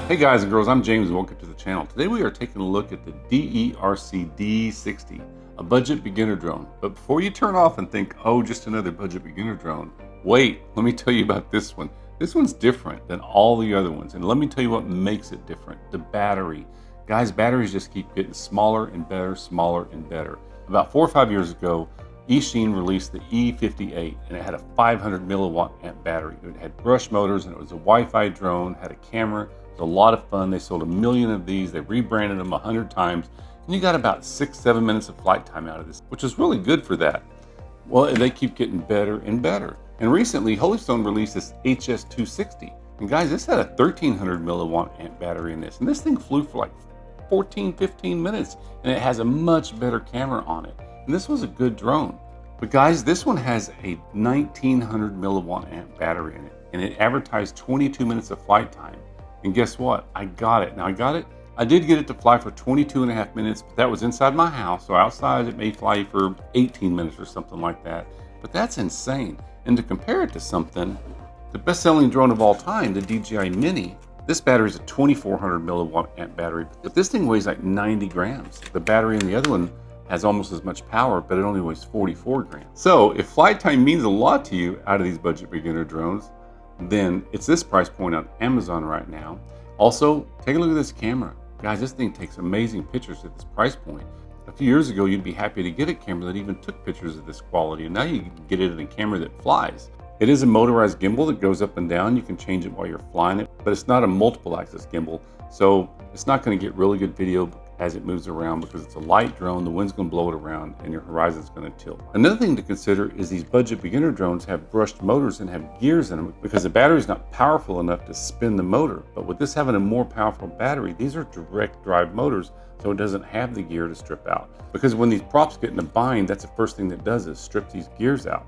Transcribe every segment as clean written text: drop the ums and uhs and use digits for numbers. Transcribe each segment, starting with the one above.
Hey guys and girls, I'm James and welcome to the channel. Today we are taking a look at the DEERC D60, a budget beginner drone. But before you turn off and think, oh, just another budget beginner drone, wait, let me tell you about this one. This one's different than all the other ones, and let me tell you what makes it different. The battery. Guys, batteries just keep getting smaller and better, smaller and better. About 4 or 5 years ago, Eachine released the E58, and it had a 500 milliwatt amp battery. It had brush motors, and it was a Wi-Fi drone, had a camera. It was a lot of fun. They sold 1 million of these. They rebranded them 100 times, and you got about 6-7 minutes of flight time out of this, which is really good for that. Well, they keep getting better and better. And recently, Holystone released this HS260. And guys, this had a 1300 milliwatt amp battery in this, and this thing flew for like 14-15 minutes, and it has a much better camera on it. And this was a good drone. But guys, this one has a 1900 milliwatt amp battery in it, and it advertised 22 minutes of flight time. And guess what? I got it. Now I did get it to fly for 22.5 minutes, but that was inside my house. So outside it may fly for 18 minutes or something like that. But that's insane. And to compare it to something, the best-selling drone of all time, the DJI Mini, this battery is a 2400 milliwatt amp battery, but this thing weighs like 90 grams. The battery in the other one has almost as much power, but it only weighs 44 grams. So if flight time means a lot to you out of these budget beginner drones, then it's this price point on Amazon right now. Also, take a look at this camera. Guys, this thing takes amazing pictures at this price point. A few years ago, you'd be happy to get a camera that even took pictures of this quality, and now you can get it in a camera that flies. It is a motorized gimbal that goes up and down. You can change it while you're flying it, but it's not a multiple axis gimbal, so it's not going to get really good video as it moves around because it's a light drone. The wind's going to blow it around and your horizon's going to tilt. Another thing to consider is these budget beginner drones have brushed motors and have gears in them because the battery is not powerful enough to spin the motor. But with this having a more powerful battery, these are direct drive motors, so it doesn't have the gear to strip out. Because when these props get in a bind, that's the first thing that does is strip these gears out.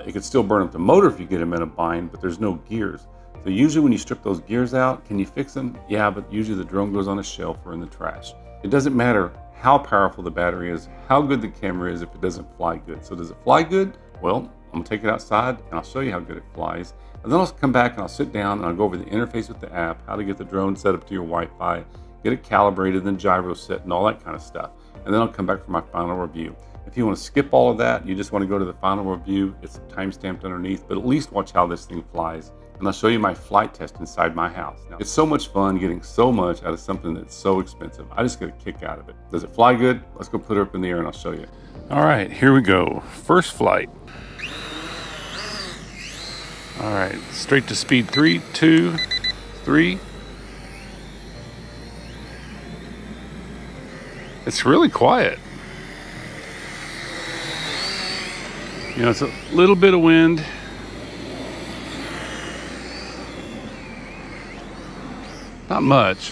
It could still burn up the motor if you get them in a bind, but there's no gears. So usually when you strip those gears out, can you fix them? Yeah, but usually the drone goes on a shelf or in the trash. It doesn't matter how powerful the battery is, how good the camera is if it doesn't fly good. So does it fly good? Well, I'm gonna take it outside and I'll show you how good it flies. And then I'll come back and I'll sit down and I'll go over the interface with the app, how to get the drone set up to your Wi-Fi, get it calibrated, then gyro set and all that kind of stuff. And then I'll come back for my final review. If you want to skip all of that, you just want to go to the final review, it's time-stamped underneath, but at least watch how this thing flies. And I'll show you my flight test inside my house. Now, it's so much fun getting so much out of something that's so expensive. I just get a kick out of it. Does it fly good? Let's go put it up in the air and I'll show you. All right, here we go. First flight. All right, straight to speed 3, 2, 3. It's really quiet. You know, it's a little bit of wind. Not much.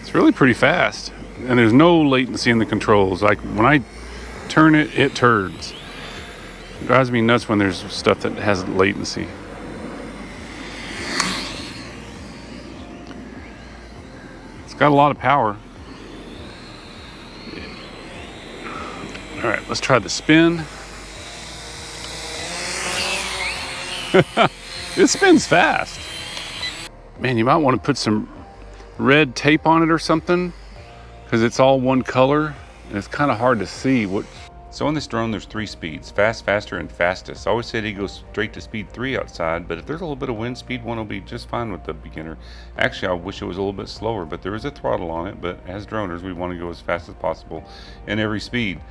It's really pretty fast. And there's no latency in the controls. Like when I turn it, it turns. It drives me nuts when there's stuff that has latency. It's got a lot of power. All right, let's try the spin. It spins fast. Man, you might want to put some red tape on it or something because it's all one color and it's kind of hard to see what. So on this drone, there's 3 speeds: fast, faster, and fastest. I always say he goes straight to speed 3 outside, but if there's a little bit of wind, speed 1 will be just fine with the beginner. Actually, I wish it was a little bit slower, but there is a throttle on it. But as droners, we want to go as fast as possible in every speed.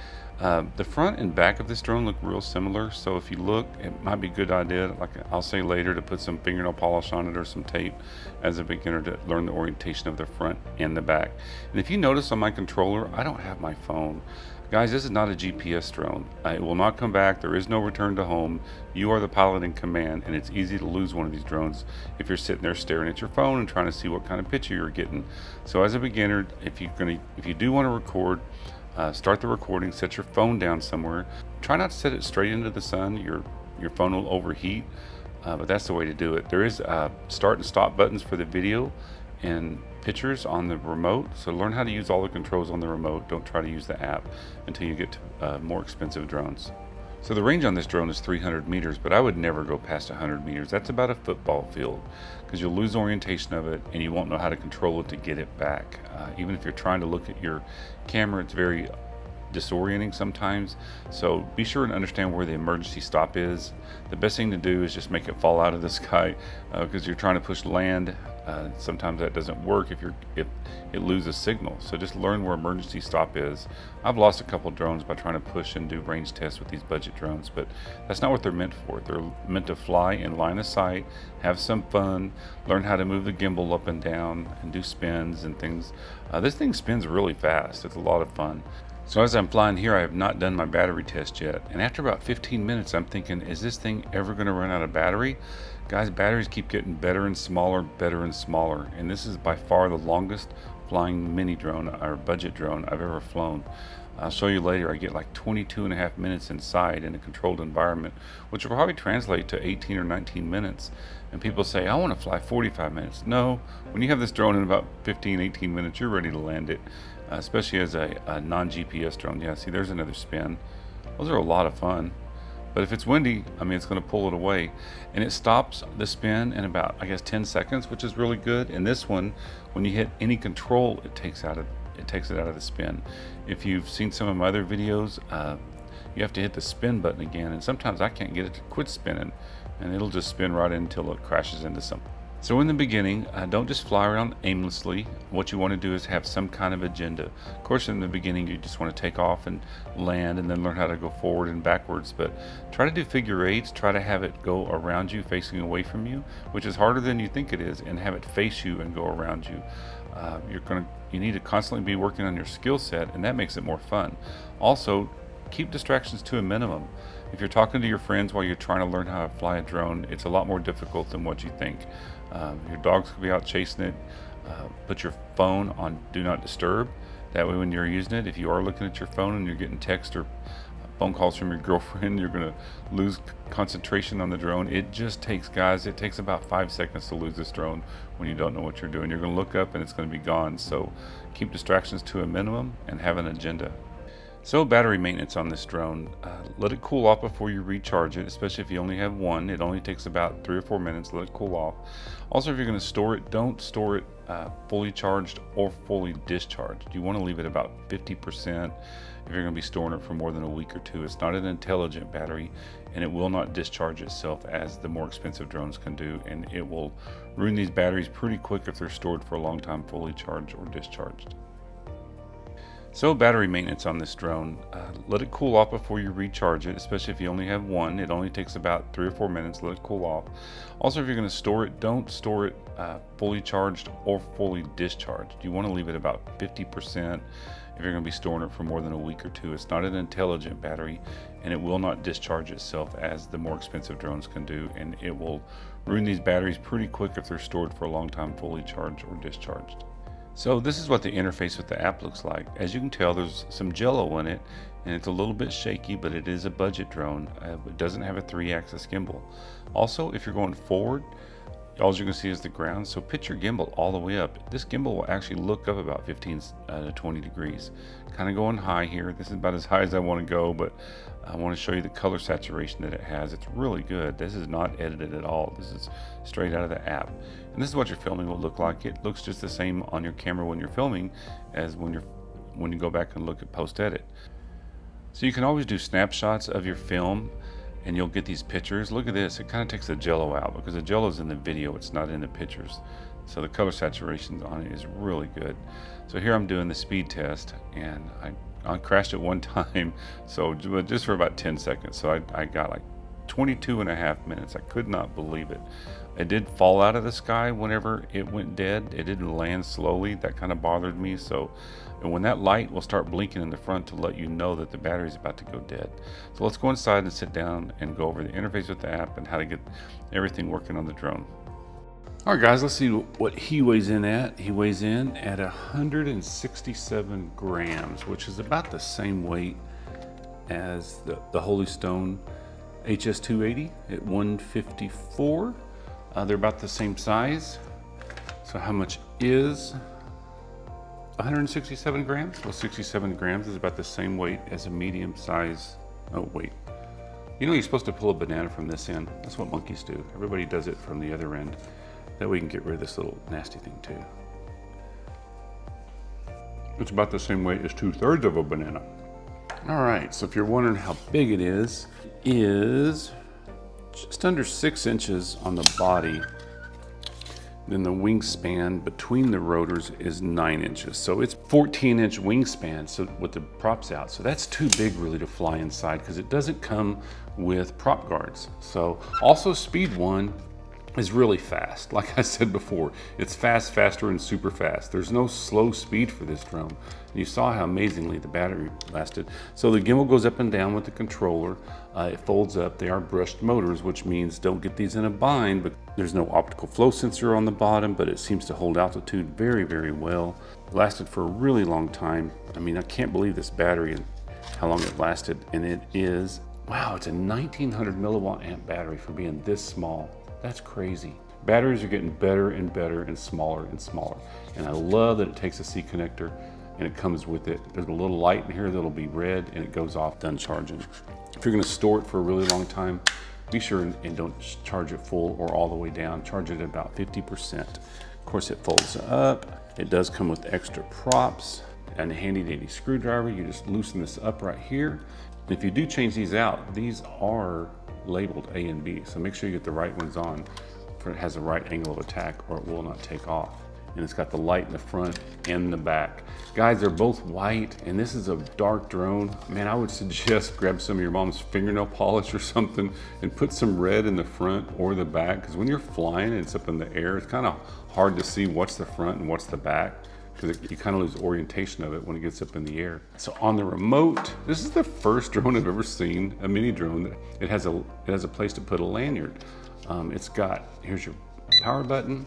The front and back of this drone look real similar, so if you look, it might be a good idea, like I'll say later, to put some fingernail polish on it or some tape as a beginner to learn the orientation of the front and the back. And if you notice on my controller, I don't have my phone. Guys, this is not a GPS drone. It will not come back. There is no return to home. You are the pilot in command, and it's easy to lose one of these drones if you're sitting there staring at your phone and trying to see what kind of picture you're getting. So as a beginner, if you do want to record, start the recording, set your phone down somewhere. Try not to set it straight into the sun. Your phone will overheat, but that's the way to do it. There is start and stop buttons for the video and pictures on the remote, so learn how to use all the controls on the remote. Don't try to use the app until you get to more expensive drones. So the range on this drone is 300 meters, but I would never go past 100 meters. That's about a football field because you'll lose orientation of it and you won't know how to control it to get it back. Even if you're trying to look at your camera, it's very disorienting sometimes. So be sure and understand where the emergency stop is. The best thing to do is just make it fall out of the sky because you're trying to push land. Sometimes that doesn't work if it loses signal. So just learn where emergency stop is. I've lost a couple drones by trying to push and do range tests with these budget drones, but that's not what they're meant for. They're meant to fly in line of sight, have some fun, learn how to move the gimbal up and down and do spins and things. This thing spins really fast. It's a lot of fun. So as I'm flying here, I have not done my battery test yet. And after about 15 minutes, I'm thinking, is this thing ever going to run out of battery? Guys, batteries keep getting better and smaller, better and smaller. And this is by far the longest flying mini drone or budget drone I've ever flown. I'll show you later. I get like 22.5 minutes inside in a controlled environment, which will probably translate to 18 or 19 minutes. And people say, I want to fly 45 minutes. No, when you have this drone in about 15, 18 minutes, you're ready to land it. Especially as a non-GPS drone. Yeah, see, there's another spin. Those are a lot of fun. But if it's windy, I mean, it's going to pull it away. And it stops the spin in about, I guess, 10 seconds, which is really good. And this one, when you hit any control, it takes it out of the spin. If you've seen some of my other videos, you have to hit the spin button again. And sometimes I can't get it to quit spinning. And it'll just spin right until it crashes into something. So in the beginning, don't just fly around aimlessly. What you want to do is have some kind of agenda. Of course, in the beginning, you just want to take off and land and then learn how to go forward and backwards. But try to do figure eights. Try to have it go around you, facing away from you, which is harder than you think it is, and have it face you and go around you. You need to constantly be working on your skill set, and that makes it more fun. Also, keep distractions to a minimum. If you're talking to your friends while you're trying to learn how to fly a drone, it's a lot more difficult than what you think. Your dogs could be out chasing it. Put your phone on do not disturb. That way when you're using it, if you are looking at your phone and you're getting text or phone calls from your girlfriend, you're going to lose concentration on the drone. It just takes, guys, it takes about 5 seconds to lose this drone when you don't know what you're doing. You're going to look up and it's going to be gone. So keep distractions to a minimum and have an agenda. So battery maintenance on this drone, let it cool off before you recharge it, especially if you only have one. It only takes about 3 or 4 minutes, let it cool off. Also, if you're going to store it, don't store it fully charged or fully discharged. You want to leave it about 50% if you're going to be storing it for more than a week or two. It's not an intelligent battery, and it will not discharge itself as the more expensive drones can do, and it will ruin these batteries pretty quick if they're stored for a long time fully charged or discharged. So battery maintenance on this drone, let it cool off before you recharge it, especially if you only have one. It only takes about 3 or 4 minutes, let it cool off. Also, if you're going to store it, don't store it fully charged or fully discharged. You want to leave it about 50% if you're going to be storing it for more than a week or two. It's not an intelligent battery, and it will not discharge itself as the more expensive drones can do, and it will ruin these batteries pretty quick if they're stored for a long time fully charged or discharged. So this is what the interface with the app looks like. As you can tell, there's some jello in it, and it's a little bit shaky, but it is a budget drone. It doesn't have a 3-axis gimbal. Also, if you're going forward, all you're going to see is the ground, so pitch your gimbal all the way up. This gimbal will actually look up about 15 to 20 degrees. Kind of going high here. This is about as high as I want to go, but I want to show you the color saturation that it has. It's really good. This is not edited at all. This is straight out of the app. And this is what your filming will look like. It looks just the same on your camera when you're filming as when you go back and look at post-edit. So you can always do snapshots of your film, and you'll get these pictures. Look at this. It kind of takes the jello out because the jello is in the video. It's not in the pictures. So the color saturation on it is really good. So here I'm doing the speed test, and I crashed it one time, so just for about 10 seconds. So I got like 22.5 minutes. I could not believe it. It did fall out of the sky whenever it went dead. It didn't land slowly. That kind of bothered me. So, and when that light will start blinking in the front to let you know that the battery is about to go dead. So let's go inside and sit down and go over the interface with the app and how to get everything working on the drone. All right, guys, let's see what he weighs in at. He weighs in at 167 grams, which is about the same weight as the Holy Stone HS280 at 154. They're about the same size. So how much is 167 grams? Well, 67 grams is about the same weight as a medium size. Oh, wait. You know you're supposed to pull a banana from this end. That's what monkeys do. Everybody does it from the other end. That way you can get rid of this little nasty thing too. It's about the same weight as 2/3 of a banana. All right, so if you're wondering how big it is just under 6 inches on the body. Then the wingspan between the rotors is 9 inches. So it's 14-inch wingspan so with the props out. So that's too big really to fly inside because it doesn't come with prop guards. So also Speed 1 is really fast. Like I said before, it's fast, faster, and super fast. There's no slow speed for this drone. You saw how amazingly the battery lasted. So the gimbal goes up and down with the controller. It folds up. They are brushed motors, which means don't get these in a bind, but there's no optical flow sensor on the bottom, but it seems to hold altitude very, very well. It lasted for a really long time. I mean, I can't believe this battery and how long it lasted. And it is, wow, it's a 1900 milliwatt amp battery for being this small. That's crazy. Batteries are getting better and better and smaller and smaller. And I love that it takes a C connector and it comes with it. There's a little light in here that'll be red and it goes off done charging. If you're gonna store it for a really long time, be sure and don't charge it full or all the way down. Charge it at about 50%. Of course, it folds up. It does come with extra props and a handy dandy screwdriver. You just loosen this up right here. And if you do change these out, these are labeled A and B, so make sure you get the right ones on for it has the right angle of attack or it will not take off. And it's got the light in the front and the back. Guys, they're both white and this is a dark drone. Man, I would suggest grab some of your mom's fingernail polish or something and put some red in the front or the back, because when you're flying and it's up in the air, it's kind of hard to see what's the front and what's the back, because you kind of lose orientation of it when it gets up in the air. So on the remote, this is the first drone I've ever seen, a mini drone. It has a place to put a lanyard. It's got, here's your power button.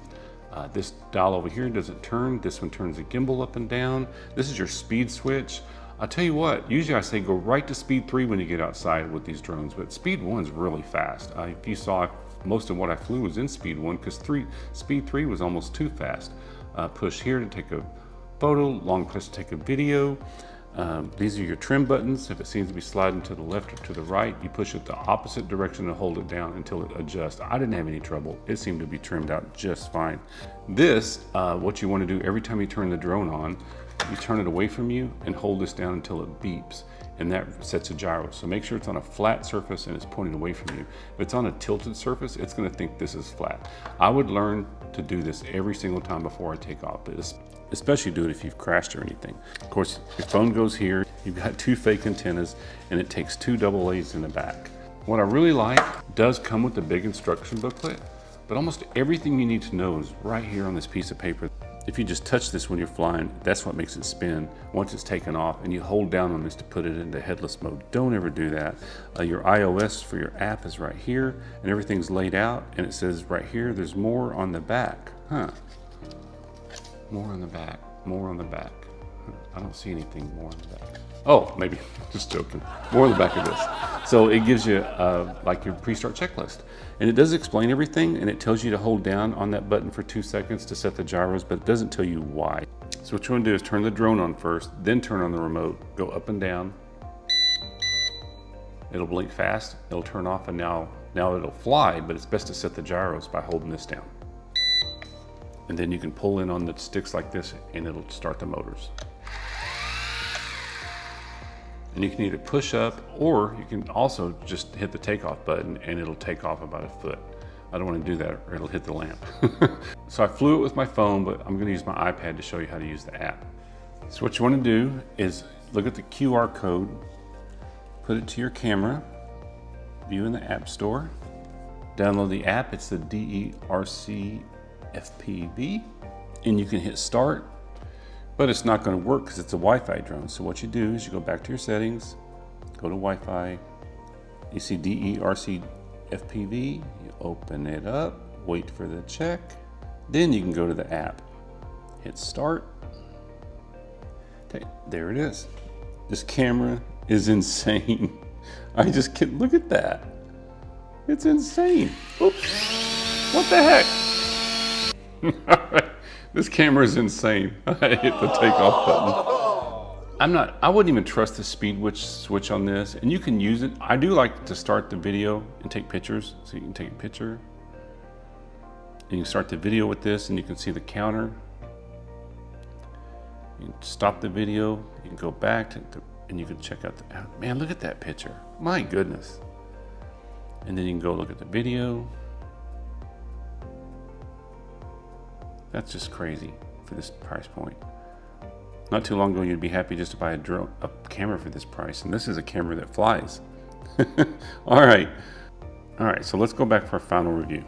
This dial over here doesn't turn. This one turns the gimbal up and down. This is your speed switch. I'll tell you what, usually I say go right to speed 3 when you get outside with these drones, but speed 1's really fast. If you saw, most of what I flew was in speed 1 because speed 3 was almost too fast. Push here to take a photo, long press to take a video. These are your trim buttons. If it seems to be sliding to the left or to the right, you push it the opposite direction and hold it down until it adjusts. I didn't have any trouble. It seemed to be trimmed out just fine. This, what you want to do every time you turn the drone on, you turn it away from you and hold this down until it beeps, and that sets a gyro. So make sure it's on a flat surface and it's pointed away from you. If it's on a tilted surface, it's going to think this is flat. I would learn to do this every single time before I take off. Especially do it if you've crashed or anything. Of course, your phone goes here. You've got 2 fake antennas and it takes 2 AA's in the back. What I really like does come with the big instruction booklet, but almost everything you need to know is right here on this piece of paper. If you just touch this when you're flying, that's what makes it spin once it's taken off, and you hold down on this to put it into headless mode. Don't ever do that. Your iOS for your app is right here, and everything's laid out, and it says right here, there's more on the back. Huh. More on the back, more on the back. I don't see anything more on the back. Oh, maybe, just joking. More on the back of this. So it gives you like your pre-start checklist. And it does explain everything, and it tells you to hold down on that button for 2 seconds to set the gyros, but it doesn't tell you why. So what you want to do is turn the drone on first, then turn on the remote, go up and down. It'll blink fast, it'll turn off, and now it'll fly, but it's best to set the gyros by holding this down. And then you can pull in on the sticks like this and it'll start the motors. And you can either push up, or you can also just hit the takeoff button and it'll take off about a foot. I don't want to do that or it'll hit the lamp. So I flew it with my phone, but I'm going to use my iPad to show you how to use the app. So what you want to do is look at the QR code, put it to your camera, view in the App Store, download the app. It's the DEERC FPV, and you can hit start, but it's not going to work because it's a Wi-Fi drone. So what you do is you go back to your settings, go to Wi-Fi, you see DEERC FPV, you open it up, wait for the check, then you can go to the app, hit start. Okay, there it is. This camera is insane. I just can't, look at that. It's insane. Oops, what the heck? This camera is insane. I hit the takeoff button. I wouldn't even trust the speed switch on this, and you can use it. I do like to start the video and take pictures, so you can take a picture. You can start the video with this, and you can see the counter. You can stop the video. You can go back and you can check out man, look at that picture. My goodness. And then you can go look at the video. That's just crazy for this price point. Not too long ago, you'd be happy just to buy a camera for this price, and this is a camera that flies. All right, so let's go back for our final review.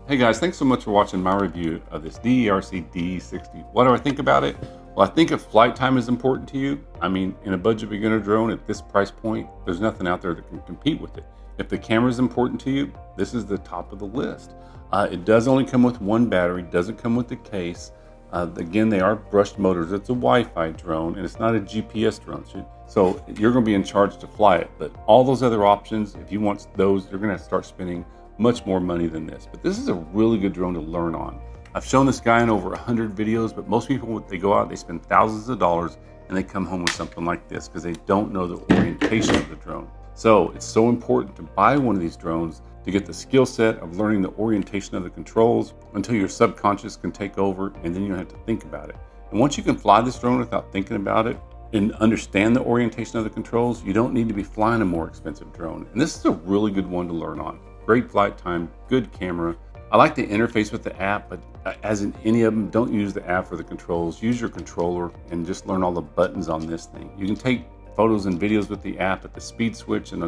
Hey guys, thanks so much for watching my review of this DEERC D60. What do I think about it? Well, I think if flight time is important to you, I mean, in a budget beginner drone at this price point, there's nothing out there that can compete with it. If the camera is important to you, this is the top of the list. It does only come with one battery, doesn't come with the case. Again, they are brushed motors. It's a Wi-Fi drone, and it's not a GPS drone. So you're going to be in charge to fly it. But all those other options, if you want those, you're going to have to start spending much more money than this. But this is a really good drone to learn on. I've shown this guy in over 100 videos, but most people, they go out, they spend thousands of dollars, and they come home with something like this because they don't know the orientation of the drone. So it's so important to buy one of these drones to get the skill set of learning the orientation of the controls until your subconscious can take over, and then you don't have to think about it. And once you can fly this drone without thinking about it and understand the orientation of the controls, you don't need to be flying a more expensive drone. And this is a really good one to learn on. Great flight time, good camera. I like the interface with the app, but as in any of them, don't use the app for the controls. Use your controller and just learn all the buttons on this thing. You can take photos and videos with the app at the speed switch and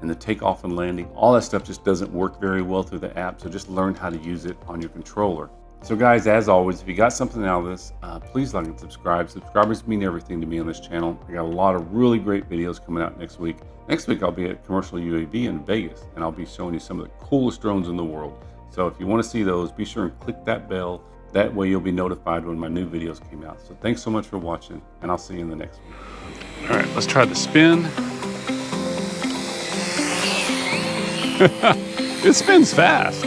the takeoff and landing. All that stuff just doesn't work very well through the app, so just learn how to use it on your controller. So guys, as always, if you got something out of this, please like and subscribe. Subscribers mean everything to me on this channel. I got a lot of really great videos coming out next week. Next week, I'll be at Commercial UAV in Vegas, and I'll be showing you some of the coolest drones in the world. So if you want to see those, be sure and click that bell. That way you'll be notified when my new videos came out. So thanks so much for watching, and I'll see you in the next one. All right, let's try the spin. It spins fast.